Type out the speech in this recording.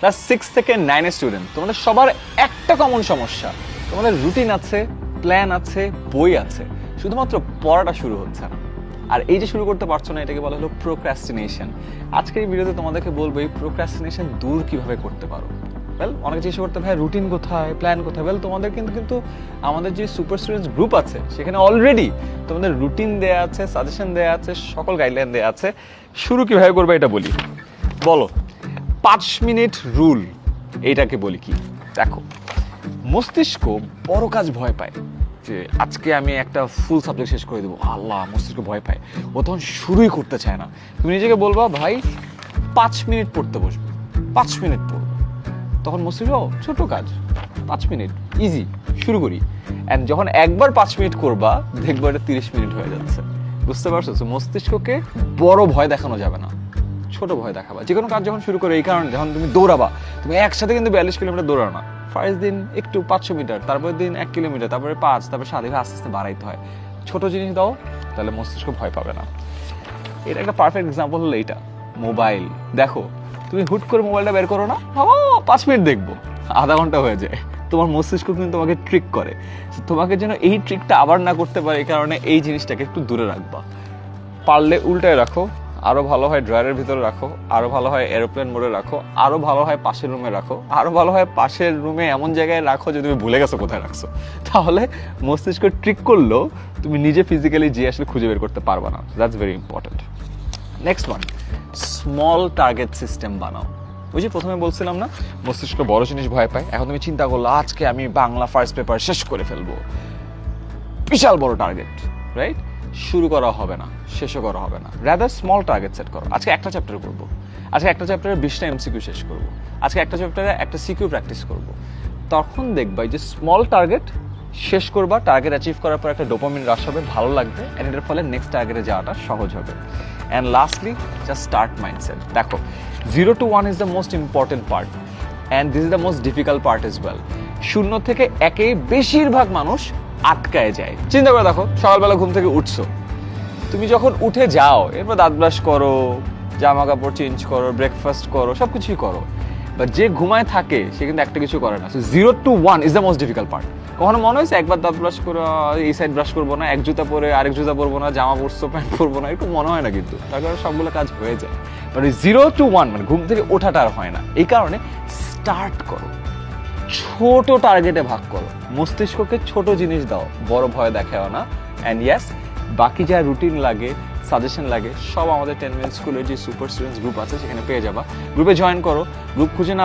Class 6 থেকে 9 এর student, তোমাদের সবার একটা কমন সমস্যা, তোমাদের রুটিন আছে, প্ল্যান আছে, বই আছে, শুধুমাত্র পড়াটা শুরু হচ্ছে না। আর এই যে শুরু করতে পারছো না, এটাকে বলা হলো প্রোক্রাস্টিনেশন। আজকের এই ভিডিওতে তোমাদেরকে বলবো এই প্রোক্রাস্টিনেশন দূর কিভাবে করতে পারো। ওয়েল, অনেকে চেষ্টা করতে ভাই রুটিন কোথায়, প্ল্যান কোথায়। ওয়েল, তোমাদের কিন্তু আমাদের যে সুপার স্টুডেন্টস গ্রুপ আছে সেখানে অলরেডি তোমাদের রুটিন দেয়া আছে, সাজেশন দেয়া আছে, সকল গাইডলাইন দেয়া আছে। শুরু কিভাবে করবে এটা বলি। বলো 5 মিনিট রুল, এইটাকে বলি কি? দেখো, মস্তিষ্ক বড় কাজ ভয় পায়, যে আজকে আমি একটা ফুল সাবজেক্ট শেষ করে দেবো, আল্লাহ, মস্তিষ্ক ভয় পায়, ও তখন শুরুই করতে চায় না। তুমি নিজেকে বলবা ভাই 5 মিনিট পড়তে বসবো, 5 মিনিট পড়বো, তখন মস্তিষ্ক ছোট কাজ, 5 মিনিট ইজি, শুরু করি। অ্যান্ড যখন একবার 5 মিনিট করবা, দেখবো এটা 30 মিনিট হয়ে যাচ্ছে। বুঝতে পারছো? মস্তিষ্ককে বড় ভয় দেখানো যাবে না, ছোট ভয় দেখাবা। যে কোনো কাজ যখন শুরু করো, এই কারণে যখন তুমি দৌড়াবা, তুমি একসাথে কিন্তু 42 কিলোমিটার দৌড়াও না। ফার্স্ট দিন একটু 500 মিটার, তারপরের দিন 1 কিলোমিটার, তারপরে 5, তারপরে 7, আস্তে আস্তে বাড়াইতে হয়। ছোট জিনিস দাও, তাহলে মস্তিষ্ক ভয় পাবে না। এটা একটা পারফেক্ট এক্সাম্পল হলো এইটা, মোবাইল। দেখো, তুমি হুট করে মোবাইলটা বের করো না, 5 মিনিট দেখবো, আধা ঘন্টা হয়ে যায়। তোমার মস্তিষ্ক কিন্তু তোমাকে ট্রিক করে। তোমাকে যেন এই ট্রিকটা আবার না করতে পারে, এই কারণে এই জিনিসটাকে একটু দূরে রাখবা। পারলে উল্টায় রাখো, আরো ভালো হয় ড্রয়ারের ভিতরে রাখো, আরো ভালো হয় এরোপ্লেন মোডে রাখো, আরো ভালো হয় পাশের রুমে রাখো, আরো ভালো হয় পাশের রুমে এমন জায়গায় রাখো যে তুমি ভুলে গেছো কোথায় রাখছো। তাহলে মস্তিষ্ক ট্রিক করলেও তুমি নিজে ফিজিক্যালি যে আসলে খুঁজে বের করতে পারবা না। That's very important. Next one, small target system বানাও। ওই যে প্রথমে বলছিলাম না, মস্তিষ্ক বড় জিনিস ভয় পায়। এখন তুমি চিন্তা করলো আজকে আমি বাংলা ফার্স্ট পেপার শেষ করে ফেলবো, বিশাল বড় টার্গেট, রাইট? শুরু করা হবে না, শেষও করা হবে না। রাদার স্মল টার্গেট সেট করো। আজকে একটা চ্যাপ্টার করবো, আজকে একটা চ্যাপ্টারে 20টা এমসিকিউ শেষ করবো, আজকে একটা চ্যাপ্টারে একটা সিকিউ প্র্যাকটিস করবো। তখন দেখবা যে স্মল টার্গেট শেষ করবা, টার্গেট অ্যাচিভ করার পর একটা ডোপামিন রাশ হবে, ভালো লাগবে, অ্যান্ড এটার ফলে নেক্সট টার্গেটে যাওয়াটা সহজ হবে। And lastly, just start mindset. দেখো, 0 to 1 is the most important part, and this is the most difficult part as well. 0 থেকে 1-এ বেশিরভাগ মানুষ আটকায় যায়। চিন্তা করে দেখো, সকালবেলা ঘুম থেকে উঠছো, তুমি যখন উঠে যাও, এরপর দাঁত ব্রাশ করো, জামা কাপড় চেঞ্জ করো, ব্রেকফাস্ট করো, সব কিছুই করো, বাট যে ঘুমায় থাকে সে কিন্তু একটা কিছু করে না। So 0 to 1 is the most difficult part. কখনো মনে হয়েছে একবার দাঁত ব্রাশ করো, এই সাইড ব্রাশ করবো না, এক জুতা পরে আরেক জুতা পরবো না, জামা পরছো প্যান্ট পরবো না, এরকম মনে হয় না, কিন্তু তার কারণে সবগুলো কাজ হয়ে যায়। বাট 0 to 1 মানে ঘুম থেকে ওঠাটা আর হয় না। এই কারণে স্টার্ট করো, ছোট টার্গেটে ভাগ করো, মস্তিষ্ককে ছোট জিনিস দাও, বড় ভয় দেখাও না। অ্যান্ড ইয়েস, বাকি যা রুটিন লাগে, সাজেশন লাগে, সব আমাদের 10 মিনিট স্কুলের যে সুপার স্টুডেন্টস গ্রুপ আছে সেখানে পেয়ে যাবা। গ্রুপে জয়েন করো, গ্রুপ খুঁজে না